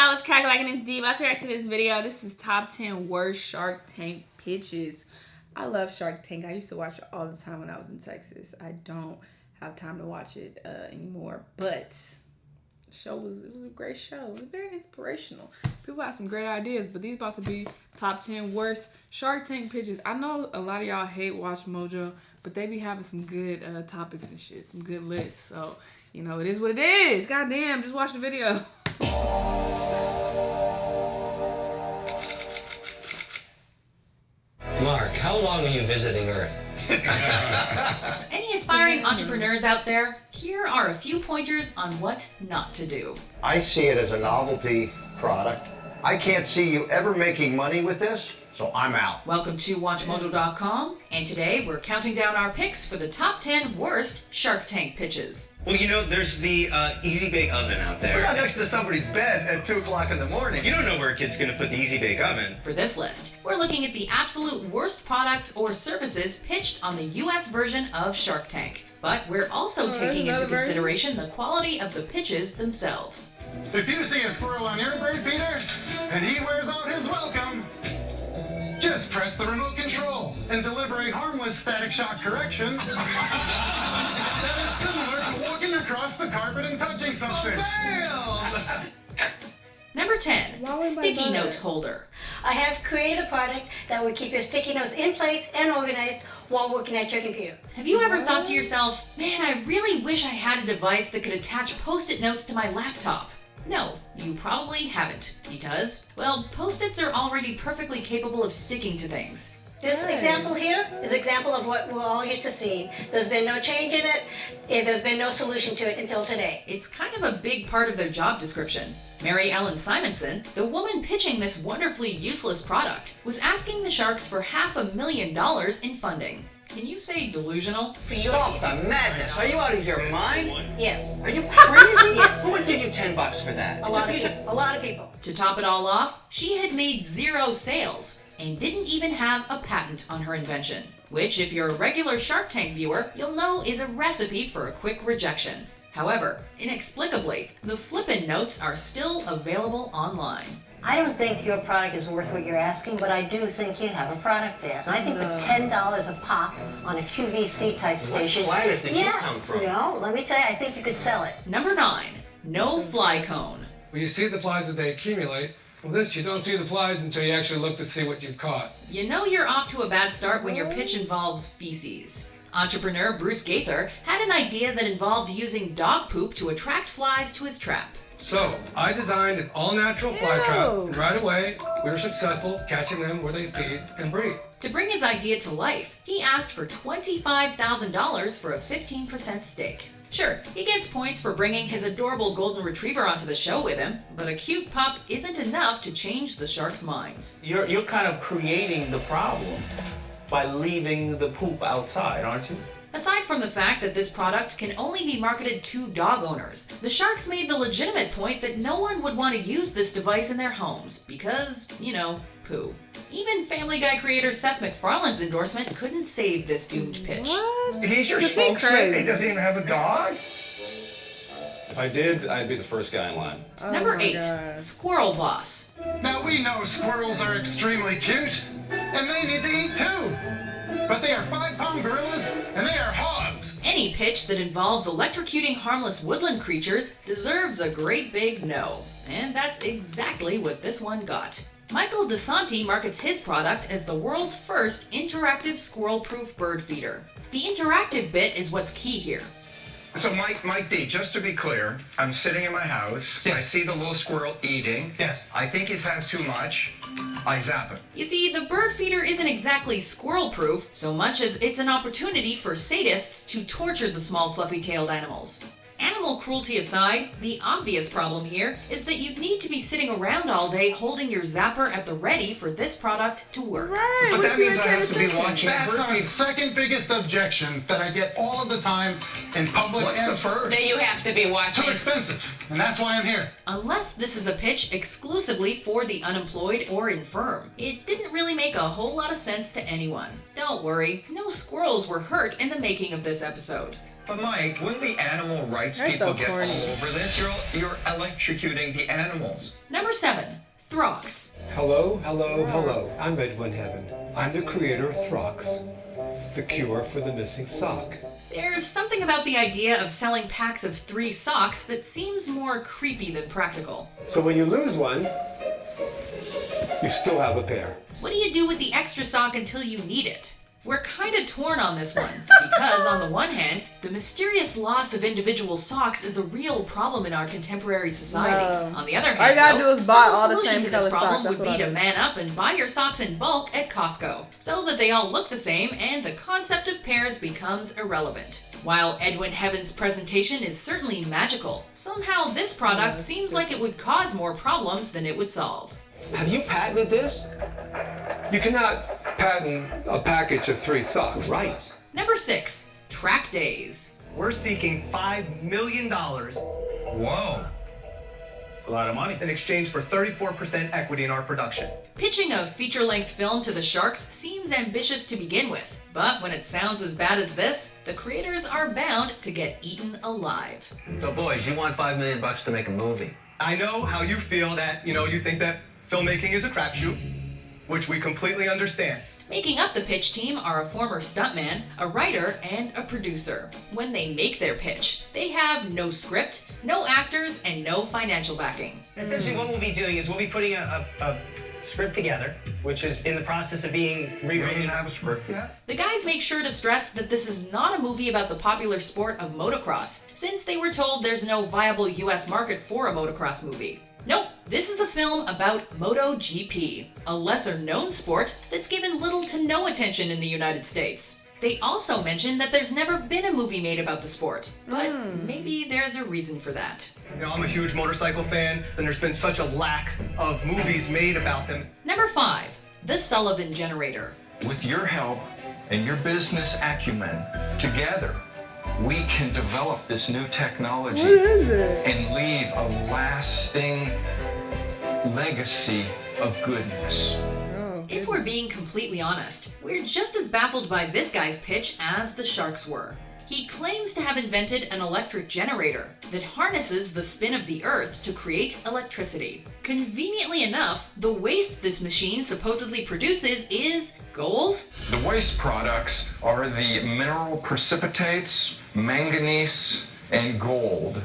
y'all, it's Crack Like and it's Dee. Let's react to this video. This is top 10 worst Shark Tank pitches. I love Shark Tank. I used to watch it all the time when I was in Texas. I don't have time to watch it anymore, but it was a great show. It was very inspirational. People have some great ideas, but these about to be top 10 worst Shark Tank pitches. I know a lot of y'all hate Watch Mojo, but they be having some good topics and shit, some good lists. So, you know, it is what it is. Goddamn, just watch the video. Mark, how long are you visiting Earth? Any aspiring entrepreneurs out there? Here are a few pointers on what not to do. I see it as a novelty product. I can't see you ever making money with this, so I'm out. Welcome to WatchMojo.com, and today we're counting down our picks for the top 10 worst Shark Tank pitches. Well, you know, there's the Easy Bake Oven out there. Put it next to somebody's bed at 2 o'clock in the morning. You don't know where a kid's gonna put the Easy Bake Oven. For this list, we're looking at the absolute worst products or services pitched on the US version of Shark Tank. But we're also taking into consideration the quality of the pitches themselves. If you see a squirrel on your bird feeder and he wears out his welcome, just press the remote control and deliver a harmless static shock correction that is similar to walking across the carpet and touching something. Bam! Number 10, Sticky Note Holder. I have created a product that will keep your sticky notes in place and organized while working at your computer. Have you ever thought to yourself, man, I really wish I had a device that could attach Post-it notes to my laptop? No, you probably haven't, because, well, Post-its are already perfectly capable of sticking to things. This example here is an example of what we're all used to seeing. There's been no change in it, and there's been no solution to it until today. It's kind of a big part of their job description. Mary Ellen Simonson, the woman pitching this wonderfully useless product, was asking the Sharks for $500,000 in funding. Can you say delusional? Stop the madness. Are you out of your mind? Yes. Are you crazy? Yes. Who would give you $10 for that? A lot of people. To top it all off, she had made 0 sales and didn't even have a patent on her invention, which, if you're a regular Shark Tank viewer, you'll know is a recipe for a quick rejection. However, inexplicably, the flippin' notes are still available online. I don't think your product is worth what you're asking, but I do think you have a product there. And I think for $10 a pop on a QVC type station. What planet did you come from? No, let me tell you, I think you could sell it. Number 9, no fly cone. Well, you see the flies that they accumulate. Well, this, you don't see the flies until you actually look to see what you've caught. You know you're off to a bad start when your pitch involves feces. Entrepreneur Bruce Gaither had an idea that involved using dog poop to attract flies to his trap. So, I designed an all-natural fly trap, and right away, we were successful catching them where they feed and breed. To bring his idea to life, he asked for $25,000 for a 15% stake. Sure, he gets points for bringing his adorable golden retriever onto the show with him, but a cute pup isn't enough to change the Sharks' minds. You're kind of creating the problem by leaving the poop outside, aren't you? Aside from the fact that this product can only be marketed to dog owners, the Sharks made the legitimate point that no one would want to use this device in their homes because, you know, poo. Even Family Guy creator Seth MacFarlane's endorsement couldn't save this doomed pitch. What? He's your spokesman? He doesn't even have a dog? If I did, I'd be the first guy in line. Number 8, Squirrel Boss. Now we know squirrels are extremely cute, and they need to eat too. But they are 5-pound gorillas, and they are hogs. Any pitch that involves electrocuting harmless woodland creatures deserves a great big no. And that's exactly what this one got. Michael DeSanti markets his product as the world's first interactive squirrel-proof bird feeder. The interactive bit is what's key here. So, Mike D, just to be clear, I'm sitting in my house. Yes. I see the little squirrel eating. Yes. I think he's had too much. I zap him. You see, the bird feeder isn't exactly squirrel-proof so much as it's an opportunity for sadists to torture the small fluffy-tailed animals. Animal cruelty aside, the obvious problem here is that you'd need to be sitting around all day holding your zapper at the ready for this product to work. Right. But that means I have to be watching. That's our second biggest objection that I get all of the time in public. What's the first? That you have to be watching. It's too expensive, and that's why I'm here. Unless this is a pitch exclusively for the unemployed or infirm, it didn't really make a whole lot of sense to anyone. Don't worry, no squirrels were hurt in the making of this episode. But Mike, wouldn't the animal rights people people so get corny. all over this. You're electrocuting the animals. Number 7. Throx. Hello, hello, hello. I'm Edwin Heaven. I'm the creator of Throx, the cure for the missing sock. There's something about the idea of selling packs of 3 socks that seems more creepy than practical. So when you lose one, you still have a pair. What do you do with the extra sock until you need it? We're kind of torn on this one, because on the one hand, the mysterious loss of individual socks is a real problem in our contemporary society. No. On the other All you hand, gotta though, do is buy a all the solution same to this color problem socks. That's would what be I to do. man up and buy your socks in bulk at Costco, so that they all look the same and the concept of pairs becomes irrelevant. While Edwin Heaven's presentation is certainly magical, somehow this product seems like it would cause more problems than it would solve. Have you patented this? You cannot patent a package of 3 socks. Right. Number 6. Track Days. We're seeking $5 million Whoa. It's a lot of money. in exchange for 34% equity in our production. Pitching a feature-length film to the Sharks seems ambitious to begin with, but when it sounds as bad as this, the creators are bound to get eaten alive. So boys, you want $5 million to make a movie. I know how you feel that, you think that filmmaking is a crapshoot, which we completely understand. Making up the pitch team are a former stuntman, a writer, and a producer. When they make their pitch, they have no script, no actors, and no financial backing. Essentially, what we'll be doing is we'll be putting a script together, which is in the process of being rewritten. You don't even have a script yet? The guys make sure to stress that this is not a movie about the popular sport of motocross, since they were told there's no viable US market for a motocross movie. Nope, this is a film about MotoGP, a lesser-known sport that's given little to no attention in the United States. They also mention that there's never been a movie made about the sport, but maybe there's a reason for that. I'm a huge motorcycle fan, and there's been such a lack of movies made about them. Number 5, The Sullivan Generator. With your help and your business acumen, together, we can develop this new technology and leave a lasting legacy of goodness. If we're being completely honest, we're just as baffled by this guy's pitch as the Sharks were. He claims to have invented an electric generator that harnesses the spin of the earth to create electricity. Conveniently enough, the waste this machine supposedly produces is gold? The waste products are the mineral precipitates, manganese, and gold.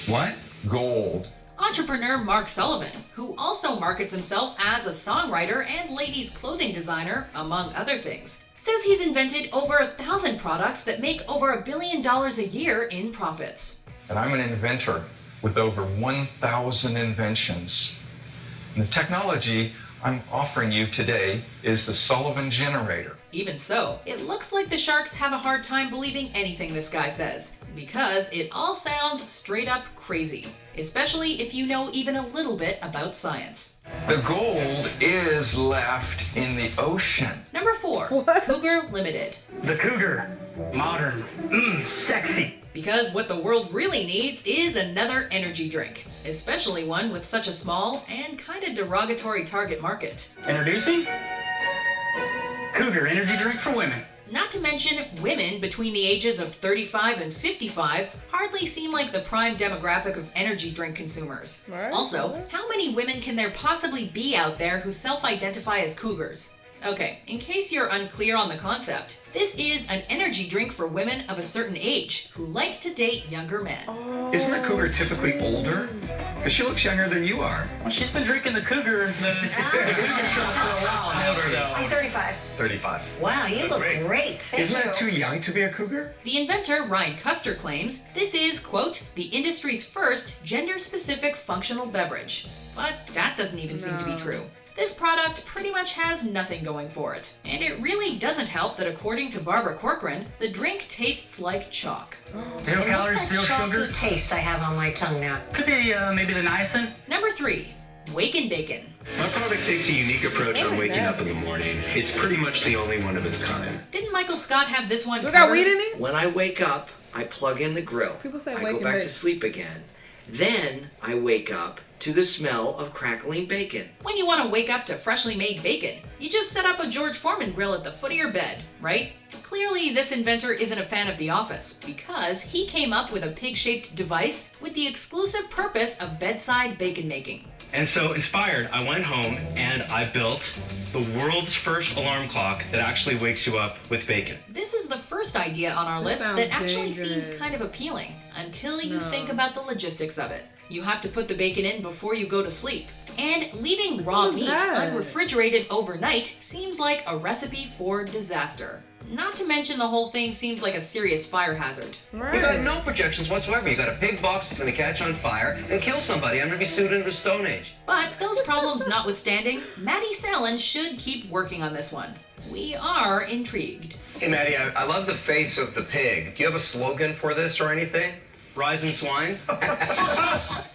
What? Gold. Entrepreneur Mark Sullivan, who also markets himself as a songwriter and ladies' clothing designer, among other things, says he's invented over 1,000 products that make over $1 billion a year in profits. And I'm an inventor with over 1,000 inventions. And the technology I'm offering you today is the Sullivan Generator. Even so, it looks like the Sharks have a hard time believing anything this guy says, because it all sounds straight up crazy, especially if you know even a little bit about science. The gold is left in the ocean. Number 4, Cougar Limited. The Cougar Modern. Sexy. Because what the world really needs is another energy drink, especially one with such a small and kind of derogatory target market. Introducing Cougar Energy Drink for Women. Not to mention, women between the ages of 35 and 55 hardly seem like the prime demographic of energy drink consumers. Right. Also, how many women can there possibly be out there who self-identify as cougars? Okay, in case you're unclear on the concept, this is an energy drink for women of a certain age who like to date younger men. Isn't a cougar typically older? Because she looks younger than you are. Well, she's been drinking the Cougar shot for a while now, so. I'm 35. 35. Wow, you look great. Isn't that too young to be a cougar? The inventor, Ryan Custer, claims this is, quote, the industry's first gender-specific functional beverage. But that doesn't even seem to be true. This product pretty much has nothing going for it. And it really doesn't help that according to Barbara Corcoran, the drink tastes like chalk. 0 calories, 0 sugar. Taste I have on my tongue now. Could be maybe the niacin. Number 3, WakenBake. My product takes a unique approach on waking up in the morning. It's pretty much the only one of its kind. Didn't Michael Scott have this one You covered? got weed in it? When I wake up, I plug in the grill. People say I wake go and back bake. to sleep again. Then I wake up to the smell of crackling bacon. When you want to wake up to freshly made bacon, you just set up a George Foreman grill at the foot of your bed, right? Clearly, this inventor isn't a fan of The Office because he came up with a pig-shaped device with the exclusive purpose of bedside bacon making. And so, inspired, I went home and I built the world's first alarm clock that actually wakes you up with bacon. This is the first idea on our list that actually seems kind of appealing until you think about the logistics of it. You have to put the bacon in before you go to sleep. And leaving raw meat unrefrigerated overnight seems like a recipe for disaster. Not to mention the whole thing seems like a serious fire hazard. You got no projections whatsoever. You got a pig box that's going to catch on fire and kill somebody. I'm going to be sued into the Stone Age. But those problems notwithstanding, Maddie Salen should keep working on this one. We are intrigued. Hey, Maddie, I love the face of the pig. Do you have a slogan for this or anything? Rise and swine.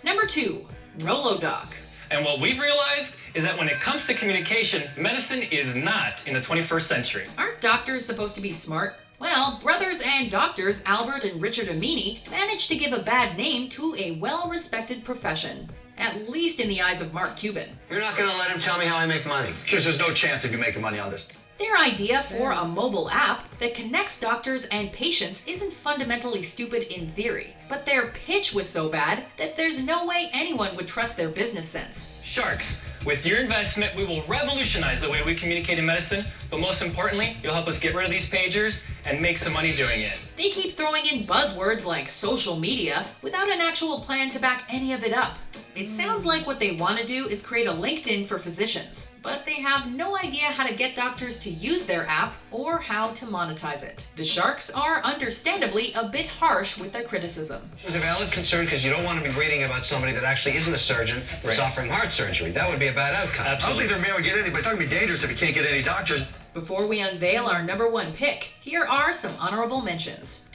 Number 2, RoloDuck. And what we've realized is that when it comes to communication, medicine is not in the 21st century. Aren't doctors supposed to be smart? Well, brothers and doctors Albert and Richard Amini managed to give a bad name to a well-respected profession. At least in the eyes of Mark Cuban. You're not going to let him tell me how I make money. Because there's no chance of you making money on this. Their idea for a mobile app that connects doctors and patients isn't fundamentally stupid in theory, but their pitch was so bad that there's no way anyone would trust their business sense. Sharks, with your investment, we will revolutionize the way we communicate in medicine, but most importantly, you'll help us get rid of these pagers and make some money doing it. They keep throwing in buzzwords like social media without an actual plan to back any of it up. It sounds like what they want to do is create a LinkedIn for physicians, but they have no idea how to get doctors to use their app or how to monetize it. The Sharks are understandably a bit harsh with their criticism. It's a valid concern because you don't want to be reading about somebody that actually isn't a surgeon that's offering heart surgery. That would be a bad outcome. I don't think their man would get any, but it's not going to be dangerous if you can't get any doctors. Before we unveil our number 1 pick, here are some honorable mentions.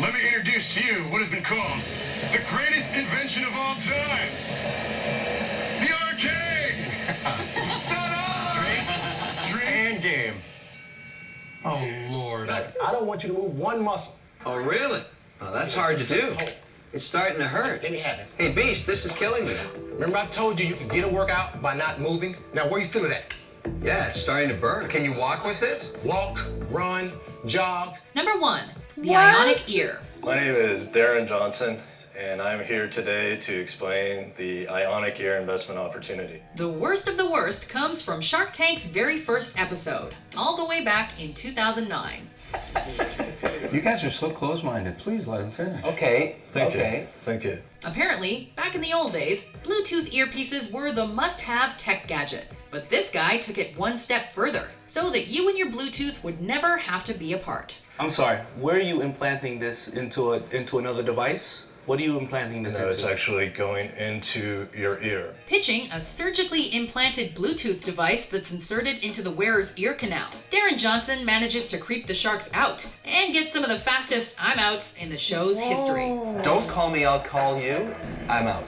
Let me introduce to you what has been called the greatest invention of all time. The arcade! Ta-da! And game. Oh, Lord. I don't want you to move one muscle. Oh, really? Oh, that's hard to do. It's starting to hurt. Let me have it. Hey, Beast, this is killing me. Remember I told you you can get a workout by not moving? Now, where you feel it at? Yeah, it's starting to burn. Can you walk with this? Walk, run, jog. Number 1, the Ioniq ear. My name is Darren Johnson, and I'm here today to explain the Ioniq ear investment opportunity. The worst of the worst comes from Shark Tank's very first episode, all the way back in 2009. You guys are so close-minded. Please let him finish. Okay. Thank you. Apparently, back in the old days, Bluetooth earpieces were the must-have tech gadget. But this guy took it one step further, so that you and your Bluetooth would never have to be apart. I'm sorry, where are you implanting this into another device? What are you implanting this No, into? it's actually going into your ear. Pitching a surgically implanted Bluetooth device that's inserted into the wearer's ear canal. Darren Johnson manages to creep the sharks out and get some of the fastest I'm outs in the show's history. Don't call me, I'll call you. I'm out.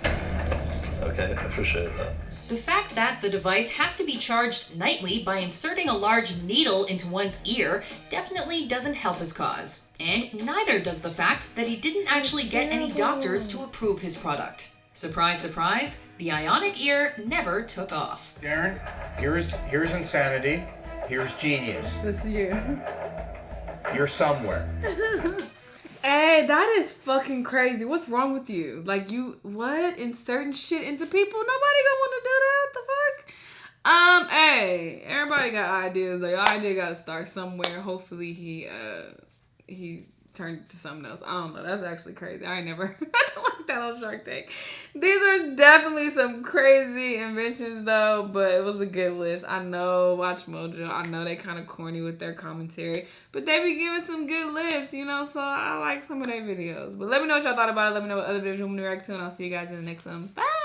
Okay, I appreciate that. The fact that the device has to be charged nightly by inserting a large needle into one's ear definitely doesn't help his cause. And neither does the fact that he didn't actually get any doctors to approve his product. Surprise, surprise, the Ioniq ear never took off. Darren, here's insanity. Here's genius. This is you. You're somewhere. Hey, that is fucking crazy. What's wrong with you? Like, you, what? Inserting shit into people? Nobody gonna want to do that? The fuck? Hey, everybody got ideas. Like, idea gotta start somewhere. Hopefully he turned it to something else. I don't know. That's actually crazy. I ain't never like that on Shark Tank. These are definitely some crazy inventions though, but it was a good list. I know Watch Mojo, I know they kind of corny with their commentary, but they be giving some good lists, you know, so I like some of their videos. But let me know what y'all thought about it. Let me know what other videos you want me to react to, and I'll see you guys in the next one. Bye!